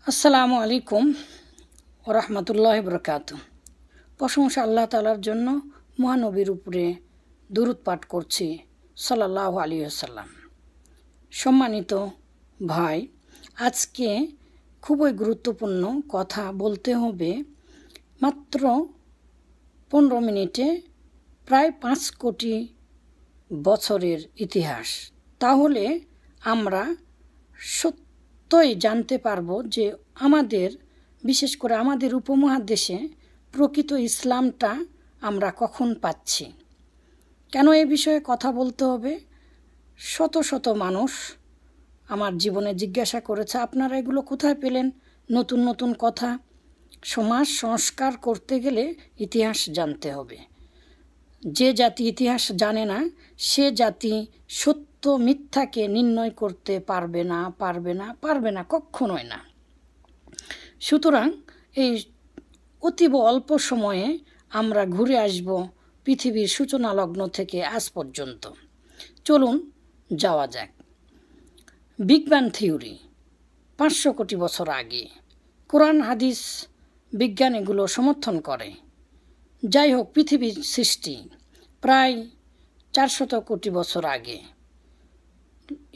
আসসালামু আলাইকুম ওরহমতুল্লাহ বরকাত। প্রশংসা আল্লাহ তাআলার জন্য, মহানবীর উপরে দুরূদ পাঠ করছি সাল্লাল্লাহু আলাইহি ওয়াসাল্লাম। সম্মানিত ভাই, আজকে খুবই গুরুত্বপূর্ণ কথা বলতে হবে। মাত্র 15 মিনিটে প্রায় 5 কোটি বছরের ইতিহাস। তাহলে আমরা সত্যই জানতে পারবো যে আমাদের, বিশেষ করে আমাদের উপমহাদেশে প্রকৃত ইসলামটা আমরা কখন পাচ্ছি। কেন এই বিষয়ে কথা বলতে হবে? শত শত মানুষ আমার জীবনে জিজ্ঞাসা করেছে, আপনারা এগুলো কোথায় পেলেন? নতুন নতুন কথা। সমাজ সংস্কার করতে গেলে ইতিহাস জানতে হবে। যে জাতি ইতিহাস জানে না, সে জাতি সত্য মিথ্যাকে নির্ণয় করতে পারবে না, কখনোই না। সুতরাং এই অতীব অল্প সময়ে আমরা ঘুরে আসব পৃথিবীর সূচনা লগ্ন থেকে আজ পর্যন্ত। চলুন যাওয়া যাক। বিগ ব্যাং থিওরি 500 কোটি বছর আগে। কোরআন, হাদিস, বিজ্ঞান এগুলো সমর্থন করে। যাই হোক, পৃথিবীর সৃষ্টি প্রায় 400 কোটি বছর আগে।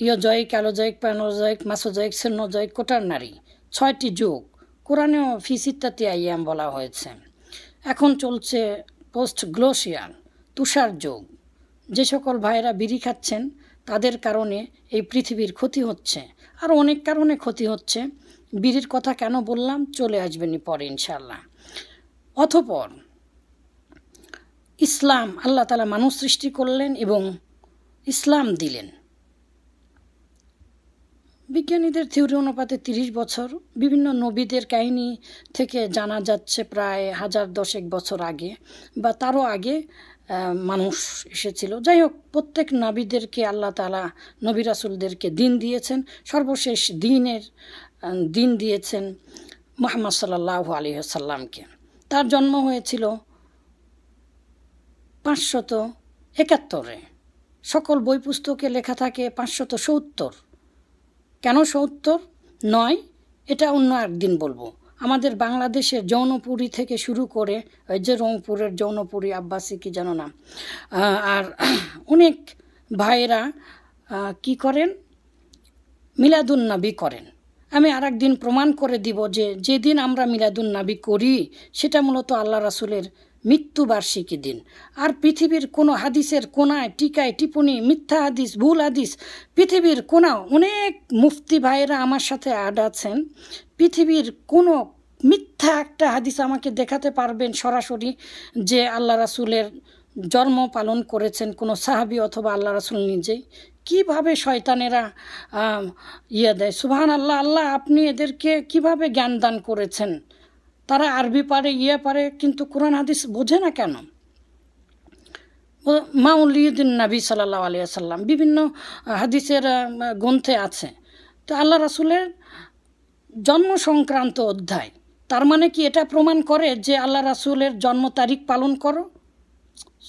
ইয়োজয়িক, অ্যালোজয়িক, প্যানোজয়িক, মাসোজয়িক, সেনোজয়িক, কোটারনারি, 6টি যুগ কোরআনেও ফি সিত্তাতি আইয়াম বলা হয়েছে। এখন চলছে পোস্ট গ্লোসিয়াল, তুষার যুগ। যে সকল ভাইরা বিড়ি খাচ্ছেন তাদের কারণে এই পৃথিবীর ক্ষতি হচ্ছে, আর অনেক কারণে ক্ষতি হচ্ছে। বিড়ির কথা কেন বললাম, চলে আসবেনই পরে ইনশাল্লাহ। অতঃপর ইসলাম, আল্লাহ তাআলা মানুষ সৃষ্টি করলেন এবং ইসলাম দিলেন। বিজ্ঞানীদের থিওরি অনুপাতে 30 বছর। বিভিন্ন নবীদের কাহিনী থেকে জানা যাচ্ছে প্রায় 1010 বছর আগে বা তারও আগে মানুষ এসেছিল। যাই হোক, প্রত্যেক নবীদেরকে আল্লাহ তাআলা, নবী রাসূলদেরকে দিন দিয়েছেন। সর্বশেষ দিন দিয়েছেন মুহাম্মদ সাল্লাল্লাহু আলাইহি ওয়াসাল্লামকে। তার জন্ম হয়েছিল 571-এ। সকল বই পুস্তকে লেখা থাকে 570। কেন 70 নয়, এটা অন্য একদিন বলবো। আমাদের বাংলাদেশের জৌনপুরী থেকে শুরু করে, ওই যে রংপুরের জৌনপুরী, আব্বাসী কি যেন নাম, আর অনেক ভাইরা কি করেন, মিলাদুন্নবী করেন। আমি আর একদিন প্রমাণ করে দিব যে যেদিন আমরা মিলাদুন্নবী করি সেটা মূলত আল্লাহ রাসূলের মৃত্যুবার্ষিকী দিন। আর পৃথিবীর কোনো হাদিসের কোনায়, টিকায়, টিপুনি, মিথ্যা হাদিস, ভুল হাদিস, পৃথিবীর কোনা, অনেক মুফতি ভাইয়েরা আমার সাথে অ্যাড আছেন। পৃথিবীর কোনো মিথ্যা একটা হাদিস আমাকে দেখাতে পারবেন সরাসরি যে আল্লাহ রাসূলের জন্ম পালন করেছেন কোনো সাহাবী অথবা আল্লাহ রাসূল নিজেই? কিভাবে শয়তানেরা দেয়! সুবহানাল্লাহ, আল্লাহ আপনি এদেরকে কিভাবে জ্ঞান দান করেছেন। তারা আরবি পারে, পারে, কিন্তু কোরআন হাদিস বোঝে না কেন? মাউলিদুন নবী সাল্লাল্লাহু আলাইহি ওয়াসাল্লাম বিভিন্ন হাদিসের গ্রন্থে আছে। তো আল্লাহ রাসূলের জন্ম সংক্রান্ত অধ্যায়, তার মানে কি এটা প্রমাণ করে যে আল্লাহ রাসূলের জন্ম তারিখ পালন করো?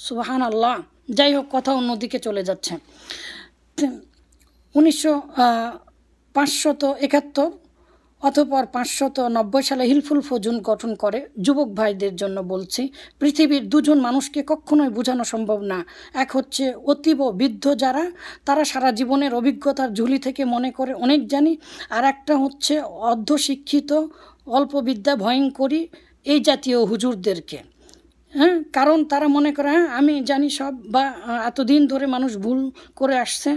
সুবহানাল্লাহ। যাই হোক, কথা অন্যদিকে চলে যাচ্ছে। 571 অতঃপর 590 সালে হিলফুল ফজুল গঠন করে। যুবক ভাইদের জন্য বলছি, পৃথিবীর দুজন মানুষকে কখনোই বোঝানো সম্ভব না। এক হচ্ছে অতীব বৃদ্ধ যারা, তারা সারা জীবনের অভিজ্ঞতার ঝুলি থেকে মনে করে অনেক জানি, আর একটা হচ্ছে অর্ধশিক্ষিত, অল্প বিদ্যা ভয়ঙ্করী এই জাতীয় হুজুরদেরকে। কারণ তারা মনে করে আমি জানি সব, বা এতদিন ধরে মানুষ ভুল করে আসছে,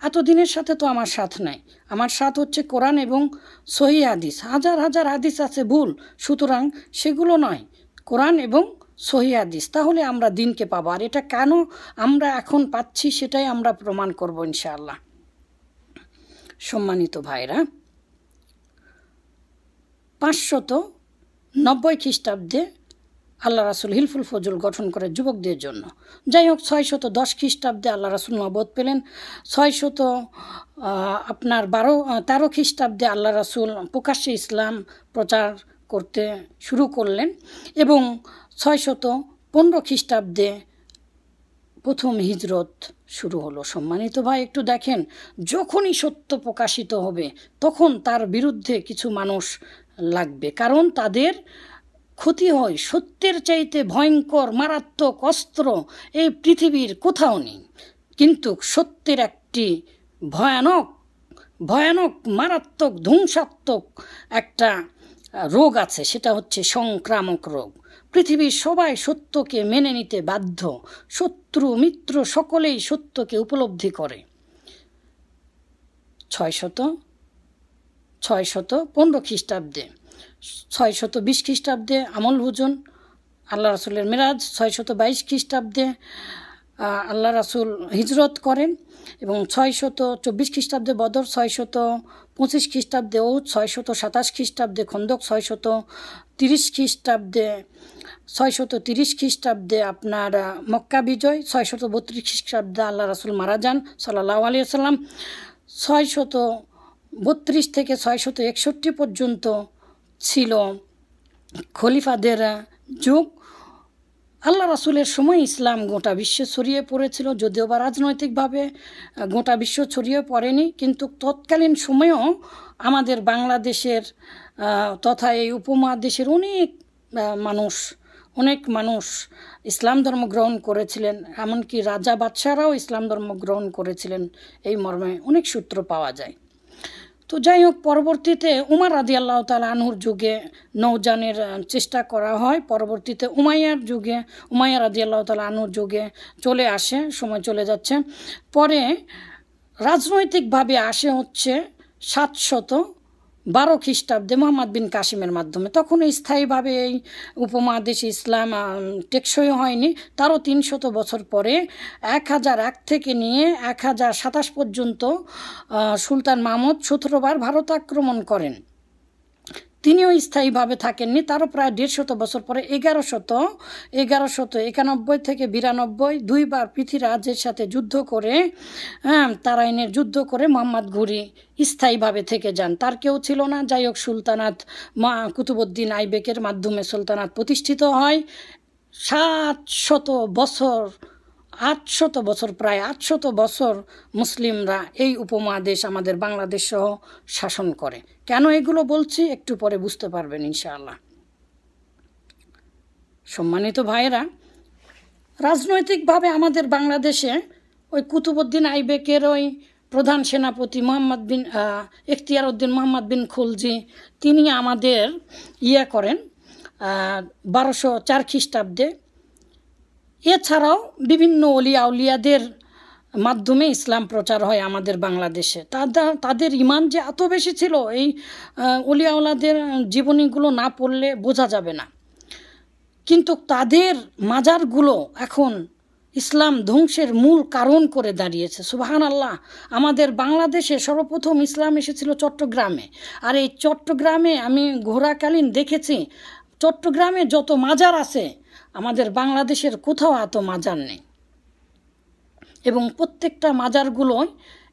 এতদিনের সাথে তো আমার সাথ নাই। আমার সাথ হচ্ছে কোরআন এবং সহিহ হাদিস। হাজার হাজার হাদিস আছে ভুল, সুতরাং সেগুলো নয়, কোরআন এবং সহিহ হাদিস। তাহলে আমরা দিনকে পাবো। আর এটা কেন আমরা এখন পাচ্ছি সেটাই আমরা প্রমাণ করব ইনশাআল্লাহ। সম্মানিত ভাইরা, 590 খ্রিস্টাব্দে আল্লাহ রাসূল হিলফুল ফজল গঠন করে যুবকদের জন্য। যাই হোক, 610 খ্রিস্টাব্দে আল্লাহ রাসূল নবুয়ত পেলেন। 613 খ্রিস্টাব্দে আল্লাহ রাসূল প্রকাশ্যে ইসলাম প্রচার করতে শুরু করলেন এবং 615 খ্রিস্টাব্দে প্রথম হিজরত শুরু হলো। সম্মানিত ভাই, একটু দেখেন, যখনই সত্য প্রকাশিত হবে তখন তার বিরুদ্ধে কিছু মানুষ লাগবে, কারণ তাদের ক্ষতি হয় সত্যের চাইতে ভয়ঙ্কর মারাত্মক অস্ত্র এই পৃথিবীর কোথাও নেই। কিন্তু সত্যের একটি ভয়ানক ভয়ানক মারাত্মক ধ্বংসাত্মক একটা রোগ আছে, সেটা হচ্ছে সংক্রামক রোগ। পৃথিবীর সবাই সত্যকে মেনে নিতে বাধ্য, শত্রু মিত্র সকলেই সত্যকে উপলব্ধি করে। 615 খ্রিস্টাব্দে, 620 খ্রিস্টাব্দে আমল হুজুন আল্লাহ রাসূলের মেরাজ, 622 খ্রিস্টাব্দে আল্লাহ রাসূল হিজরত করেন এবং 624 খ্রিস্টাব্দে বদর, 625 খ্রিস্টাব্দে ওহুদ, 627 খ্রিস্টাব্দে খন্দক, 630 খ্রিস্টাব্দে আপনার মক্কা বিজয়, 632 খ্রিস্টাব্দে আল্লাহ রাসূল মারা যান সাল্লাল্লাহু আলাইহি ওয়াসাল্লাম। 632 থেকে 661 পর্যন্ত ছিল খলিফাদের যুগ। আল্লাহ রাসূলের সময় ইসলাম গোটা বিশ্বে ছড়িয়ে পড়েছিল, যদিও বা রাজনৈতিকভাবে গোটা বিশ্ব ছড়িয়ে পড়েনি, কিন্তু তৎকালীন সময়েও আমাদের বাংলাদেশের তথা এই উপমহাদেশের অনেক মানুষ ইসলাম ধর্ম গ্রহণ করেছিলেন, এমনকি রাজা বাদশাহরাও ইসলাম ধর্ম গ্রহণ করেছিলেন, এই মর্মে অনেক সূত্র পাওয়া যায়। তো যাই হোক, পরবর্তীতে উমর রাদিয়াল্লাহু তাআলা আনহুর যুগে নৌযানের চেষ্টা করা হয়, পরবর্তীতে উমাইয়া রাদিয়াল্লাহু তাআলা আনহুর যুগে চলে আসে, সময় চলে যাচ্ছে। পরে রাজনৈতিকভাবে আসে হচ্ছে 712 খ্রিস্টাব্দে মুহাম্মদ বিন কাসিমের মাধ্যমে। তখন স্থায়ীভাবে এই উপমহাদেশে ইসলাম টেকসই হয়নি। তারও 300 বছর পরে 1001 থেকে নিয়ে 1027 পর্যন্ত সুলতান মাহমুদ 17 বার ভারত আক্রমণ করেন। তিনিও স্থায়ীভাবে থাকেননি। তারও প্রায় 150 বছর পরে 1191 থেকে 92 দুইবার পৃথ্বীরাজের সাথে যুদ্ধ করে তারাইনের যুদ্ধ করে মোহাম্মদ ঘুরি স্থায়ীভাবে থেকে যান, তার কেউ ছিল না। যাই হোক, সুলতানাত কুতুবউদ্দিন আইবেকের মাধ্যমে সুলতানাত প্রতিষ্ঠিত হয়। 800 বছর প্রায় 800 বছর মুসলিমরা এই উপমহাদেশ আমাদের বাংলাদেশ সহ শাসন করে। কেন এগুলো বলছি একটু পরে বুঝতে পারবেন ইনশাআল্লাহ। সম্মানিত ভাইয়েরা, রাজনৈতিকভাবে আমাদের বাংলাদেশে ওই কুতুবউদ্দিন আইবেকের ওই প্রধান সেনাপতি ইখতিয়ার উদ্দিন মোহাম্মদ বিন খুলজি, তিনি আমাদের করেন 1204 খ্রিস্টাব্দে। এছাড়াও বিভিন্ন অলিয়া উলিয়াদের মাধ্যমে ইসলাম প্রচার হয় আমাদের বাংলাদেশে। তাদের ইমান যে এত বেশি ছিল, এই অলিয়া উলিয়াদের জীবনীগুলো না পড়লে বোঝা যাবে না। কিন্তু তাদের মাজারগুলো এখন ইসলাম ধ্বংসের মূল কারণ করে দাঁড়িয়েছে। সুবহানাল্লাহ। আমাদের বাংলাদেশে সর্বপ্রথম ইসলাম এসেছিল চট্টগ্রামে, আর এই চট্টগ্রামে আমি ঘোরাকালীন দেখেছি চট্টগ্রামে যত মাজার আছে আমাদের বাংলাদেশের কোথাও এত মাজার নেই, এবং প্রত্যেকটা মাজারগুলো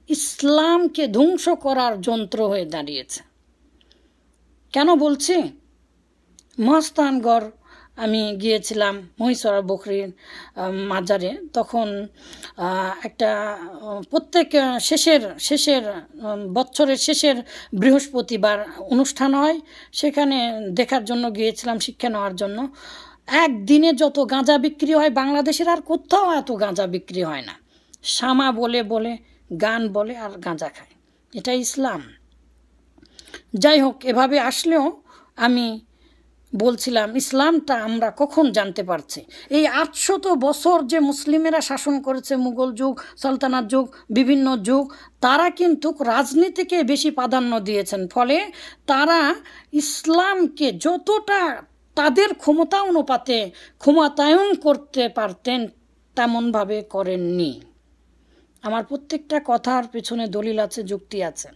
ইসলামকে ধ্বংস করার যন্ত্র হয়ে দাঁড়িয়েছে। কেন বলছি? মহাস্থানগড় আমি গিয়েছিলাম মহিষরা বকরির মাজারে, তখন একটা প্রত্যেক বছরের শেষের বৃহস্পতিবার অনুষ্ঠান হয়, সেখানে দেখার জন্য গিয়েছিলাম, শিক্ষা নেওয়ার জন্য। একদিনে যত গাঁজা বিক্রি হয় বাংলাদেশের আর কোথাও এত গাঁজা বিক্রি হয় না। শামা বলে গান বলে আর গাঁজা খায়, এটা ইসলাম। যাই হোক, এভাবে আসলেও আমি বলছিলাম ইসলামটা আমরা কখন জানতে পারছি? এই 800 বছর যে মুসলিমেরা শাসন করেছে, মুঘল যুগ, সালতানাত যুগ, বিভিন্ন যুগ, তারা কিন্তু রাজনীতিকে বেশি প্রাধান্য দিয়েছেন। ফলে তারা ইসলামকে যতটা তাদের ক্ষমতা অনুপাতে ক্ষমতায়ন করতে পারতেন তেমনভাবে করেননি। আমার প্রত্যেকটা কথার পেছনে দলিল আছে, যুক্তি আছে।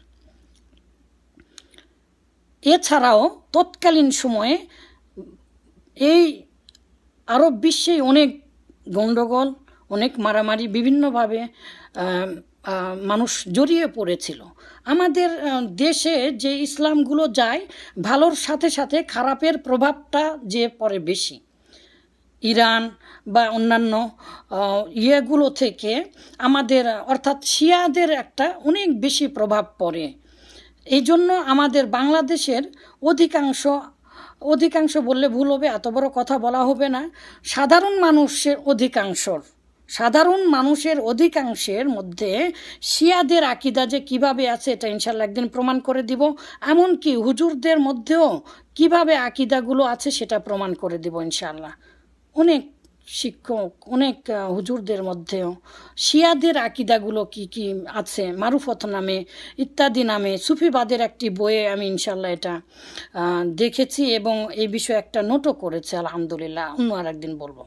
এছাড়াও তৎকালীন সময়ে এই আরব বিশ্বে অনেক গণ্ডগোল, অনেক মারামারি, বিভিন্নভাবে মানুষ জড়িয়ে পড়েছিল। আমাদের দেশে যে ইসলামগুলো যায়, ভালোর সাথে সাথে খারাপের প্রভাবটা যে পড়ে বেশি। ইরান বা অন্যান্য ইয়েগুলো থেকে আমাদের অর্থাৎ শিয়াদের একটা অনেক বেশি প্রভাব পড়ে। এই জন্য আমাদের বাংলাদেশের অধিকাংশ বললে ভুল হবে, এত বড় কথা বলা হবে না, সাধারণ মানুষের অধিকাংশের মধ্যে শিয়াদের আকীদা যে কিভাবে আছে এটা ইনশাআল্লাহ একদিন প্রমাণ করে দিব। এমনকি হুজুরদের মধ্যেও কিভাবে আকীদাগুলো আছে সেটা প্রমাণ করে দিব ইনশাআল্লাহ। অনেক শিক্ষক, অনেক হুজুরদের মধ্যেও শিয়াদের আকীদাগুলো কি কি আছে, মারুফত নামে ইত্যাদি নামে সুফিবাদের একটি বইয়ে আমি ইনশাআল্লাহ এটা দেখেছি এবং এই বিষয়ে একটা নোটও করেছে আলহামদুলিল্লাহ, অন্য আর একদিন বলবো।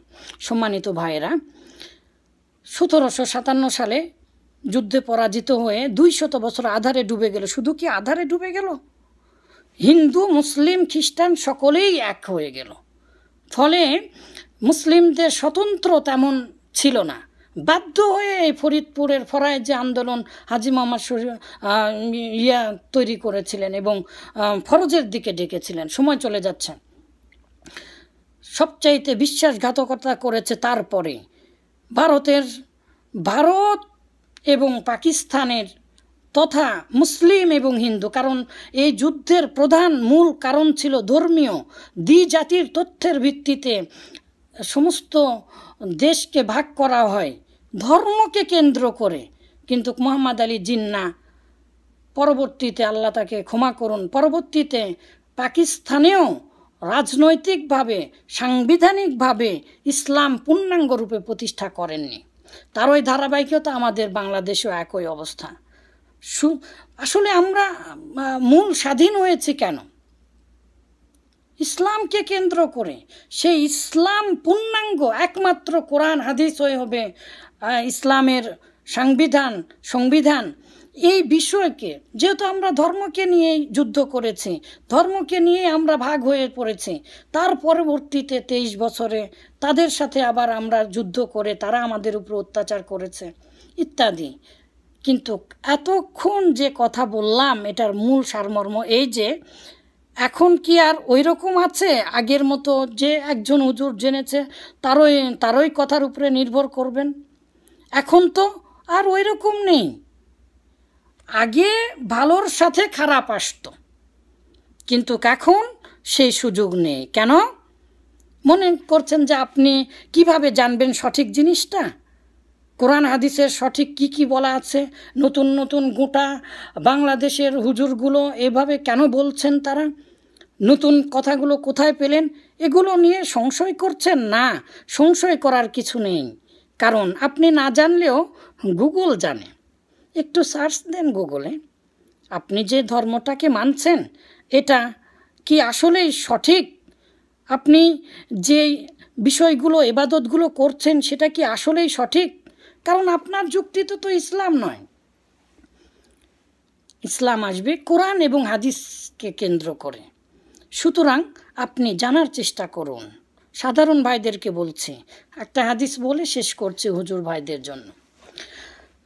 সম্মানিত ভাইয়েরা, 1757 সালে যুদ্ধে পরাজিত হয়ে 200 বছর আধারে ডুবে গেল। শুধু কি আধারে ডুবে গেল, হিন্দু মুসলিম খ্রিস্টান সকলেই এক হয়ে গেল। ফলে মুসলিমদের স্বতন্ত্র তেমন ছিল না। বাধ্য হয়ে এই ফরিদপুরের ফরায় যে আন্দোলন হাজী মোহাম্মদ তৈরি করেছিলেন এবং ফরজের দিকে ডেকেছিলেন। সময় চলে যাচ্ছে। সবচাইতে বিশ্বাসঘাতকতা করেছে তারপরে ভারত এবং পাকিস্তানের তথা মুসলিম এবং হিন্দু। কারণ এই যুদ্ধের প্রধান মূল কারণ ছিল ধর্মীয়। দ্বিজাতির তথ্যের ভিত্তিতে সমস্ত দেশকে ভাগ করা হয় ধর্মকে কেন্দ্র করে। কিন্তু মুহাম্মদ আলী জিন্না পরবর্তীতে, আল্লাহ তাকে ক্ষমা করুন, পরবর্তীতে পাকিস্তানেও রাজনৈতিকভাবে সাংবিধানিকভাবে ইসলাম পূর্ণাঙ্গ রূপে প্রতিষ্ঠা করেননি। তার ওই ধারাবাহিকতা আমাদের বাংলাদেশেও একই অবস্থা। আসলে আমরা মূল স্বাধীন হয়েছি কেন? ইসলামকে কেন্দ্র করে। সেই ইসলাম পূর্ণাঙ্গ একমাত্র কোরআন হাদিস হয়ে হবে ইসলামের সংবিধান। এই বিষয়কে যেহেতু আমরা ধর্মকে নিয়েই যুদ্ধ করেছি, ধর্মকে নিয়ে আমরা ভাগ হয়ে পড়েছি, তার পরবর্তীতে 23 বছরে তাদের সাথে আবার আমরা যুদ্ধ করে তারা আমাদের উপর অত্যাচার করেছে ইত্যাদি। কিন্তু এতক্ষণ যে কথা বললাম এটার মূল সারমর্ম এই যে এখন কি আর ওই রকম আছে আগের মতো যে একজন হুজুর জেনেছে তারই কথার উপরে নির্ভর করবেন? এখন তো আর ওই রকম নেই। আগে ভালোর সাথে খারাপ আসতো, কিন্তু এখন সেই সুযোগ নেই। কেন মনে করছেন যে আপনি কিভাবে জানবেন সঠিক জিনিসটা? কোরআন হাদিসের সঠিক কি কি বলা আছে? নতুন নতুন গোটা বাংলাদেশের হুজুরগুলো এভাবে কেন বলছেন? তারা নতুন কথাগুলো কোথায় পেলেন? এগুলো নিয়ে সংশয় করছেন? না, সংশয় করার কিছু নেই। কারণ আপনি না জানলেও গুগল জানে। একটু সার্চ দেন গুগলে, আপনি যে ধর্মটাকে মানছেন এটা কি আসলেই সঠিক? আপনি যে বিষয়গুলো ইবাদতগুলো করছেন সেটা কি আসলেই সঠিক? কারণ আপনার যুক্তিতে তো ইসলাম নয়। ইসলাম আসবে কোরআন এবং হাদিসকে কেন্দ্র করে। সুতরাং আপনি জানার চেষ্টা করুন। সাধারণ ভাইদেরকে বলছি, একটা হাদিস বলে শেষ করছি হুজুর ভাইদের জন্য।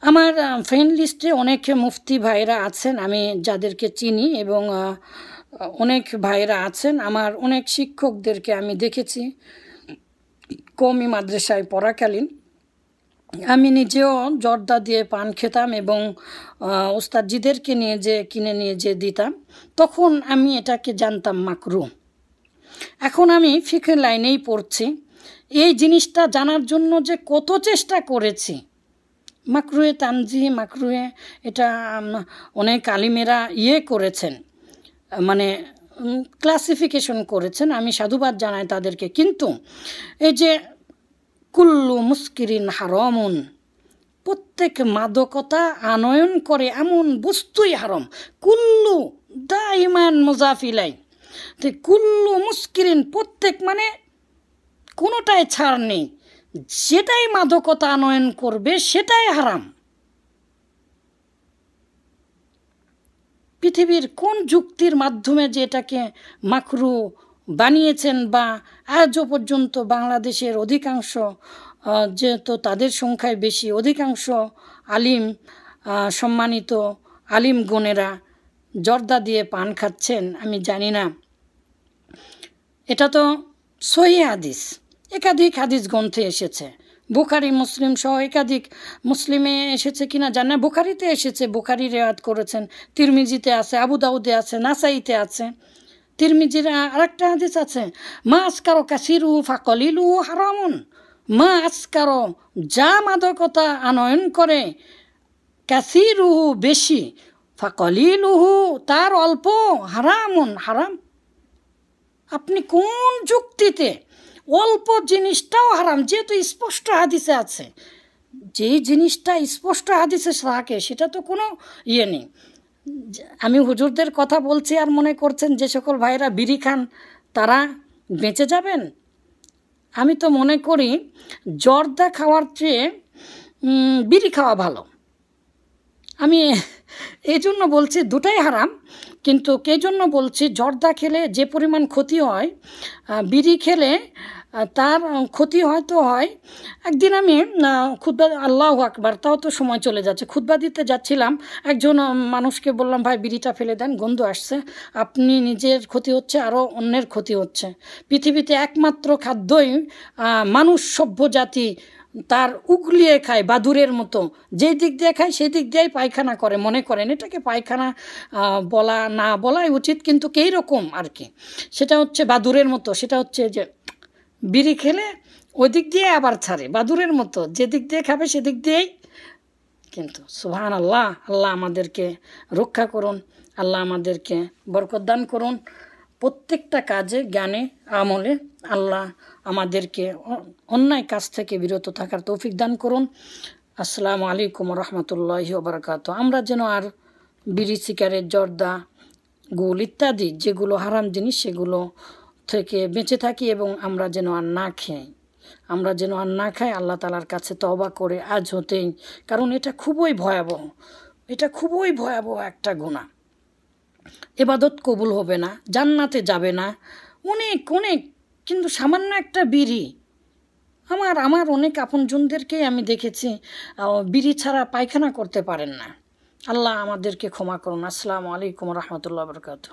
আমার ফ্রেন্ড লিস্টে অনেক মুফতি ভাইরা আছেন আমি যাদেরকে চিনি, এবং অনেক ভাইরা আছেন। আমার অনেক শিক্ষকদেরকে আমি দেখেছি কওমি মাদ্রাসায় পড়াকালীন। আমি নিজেও জর্দা দিয়ে পান খেতাম এবং ওস্তাদজিদেরকে কিনে নিয়ে যে দিতাম। তখন আমি এটাকে জানতাম মাকরুহ। এখন আমি ফিকহ লাইনেই পড়ছি। এই জিনিসটা জানার জন্য যে কত চেষ্টা করেছি। মাকরুহে তানজিহ, মাকরুহে এটা অনেক আলিমেরা করেছেন, মানে ক্লাসিফিকেশন করেছেন। আমি সাধুবাদ জানাই তাদেরকে। কিন্তু এই যে কুল্লু মুস্কিরিন হারামুন, প্রত্যেক মাদকতা আনয়ন করে এমন বস্তুই হারাম। কুল্লু দাইমান মুজাফিলাই, তো কুল্লু মুস্কিরিন প্রত্যেক মানে কোনোটাই ছাড় নেই। যেটাই মাদকতা আনয়ন করবে সেটাই হারাম। পৃথিবীর কোন যুক্তির মাধ্যমে যে এটাকে মাকরু বানিয়েছেন, বা আজও পর্যন্ত বাংলাদেশের অধিকাংশ, যেহেতু তাদের সংখ্যায় বেশি, অধিকাংশ আলিম, সম্মানিত আলিমগণেরা জর্দা দিয়ে পান খাচ্ছেন, আমি জানি না। এটা তো সহিহ হাদিস, একাধিক হাদিস গ্রন্থে এসেছে। বুখারি মুসলিম সহ একাধিক মুসলিমে এসেছে কিনা জানেন, বুখারিতে এসেছে, বুখারি রেওয়ায়াত করেছেন, তিরমিজিতে আছে, আবু দাউদে আছে, নাসাইতে আছে। তিরমিজির আরেকটা হাদিস আছে, মা আসকারো কাসিরু ফাকলিলু হারামুন, মা আসকারো যা মাদকতা আনয়ন করে, কাসিরুহু বেশি, ফাকলিলুহু তার অল্প, হারামুন হারাম। আপনি কোন যুক্তিতে অল্প জিনিসটাও হারাম, যেহেতু স্পষ্ট হাদিসে আছে, যেই জিনিসটা স্পষ্ট হাদিসে থাকে সেটা তো কোনো ইয়ে নেই। আমি হুজুরদের কথা বলছি আর মনে করছেন যে সকল ভাইরা বিড়ি খান তারা বেঁচে যাবেন। আমি তো মনে করি জর্দা খাওয়ার চেয়ে বিড়ি খাওয়া ভালো। আমি এই জন্য বলছি দুটাই হারাম, কিন্তু কে জন্য বলছি জর্দা খেলে যে পরিমাণ ক্ষতি হয়, বিড়ি খেলে তার ক্ষতি হয়তো হয়। একদিন আমি খুতবা, আল্লাহু আকবার, তাও তো সময় চলে যাচ্ছে, খুতবা দিতে যাচ্ছিলাম, একজন মানুষকে বললাম ভাই বিড়িটা ফেলে দেন, গন্ধ আসছে, আপনি নিজের ক্ষতি হচ্ছে আরও অন্যের ক্ষতি হচ্ছে। পৃথিবীতে একমাত্র খাদ্যই মানুষ সভ্য জাতি তার উগলিয়ে খায় বাদুরের মতো, যেই দিক দিয়ে খায় সেই দিক দিয়েই পায়খানা করে মনে করেন। এটাকে পায়খানা বলা না বলাই উচিত, কিন্তু কেই রকম আর কি, সেটা হচ্ছে বাদুরের মতো। সেটা হচ্ছে যে বিড়ি খেলে ওই দিক দিয়ে আবার ছাড়ে বাদুরের মতো, যে দিক দিয়ে খাবে সেদিক দিয়েই। কিন্তু সুবহান আল্লাহ, আল্লাহ আমাদেরকে রক্ষা করুন, আল্লাহ আমাদেরকে বরকত দান করুন, প্রত্যেকটা কাজে জ্ঞানে আমলে আল্লাহ আমাদেরকে অন্যায় কাজ থেকে বিরত থাকার তৌফিক দান করুন। আসসালামু আলাইকুম রহমতুল্লাহি ওয়া বারাকাতুহু। আমরা যেন আর বিড়ি, সিগারেট, জর্দা, গুল ইত্যাদি যেগুলো হারাম জিনিস সেগুলো থেকে বেঁচে থাকি, এবং আমরা যেন আর না খাই, আমরা যেন আর না খাই, আল্লাহ তাআলার কাছে তওবা করে আজ হতেই, কারণ এটা খুবই ভয়াবহ, এটা খুবই ভয়াবহ একটা গুনাহ। ইবাদত কবুল হবে না, জান্নাতে যাবে না, অনেক অনেক। কিন্তু সামান্য একটা বিড়ি, আমার অনেক আপনজনদেরকেই আমি দেখেছি বিড়ি ছাড়া পায়খানা করতে পারেন না। আল্লাহ আমাদেরকে ক্ষমা করুন। আসসালামু আলাইকুম রহমতুল্লাহ বরকাতুহু।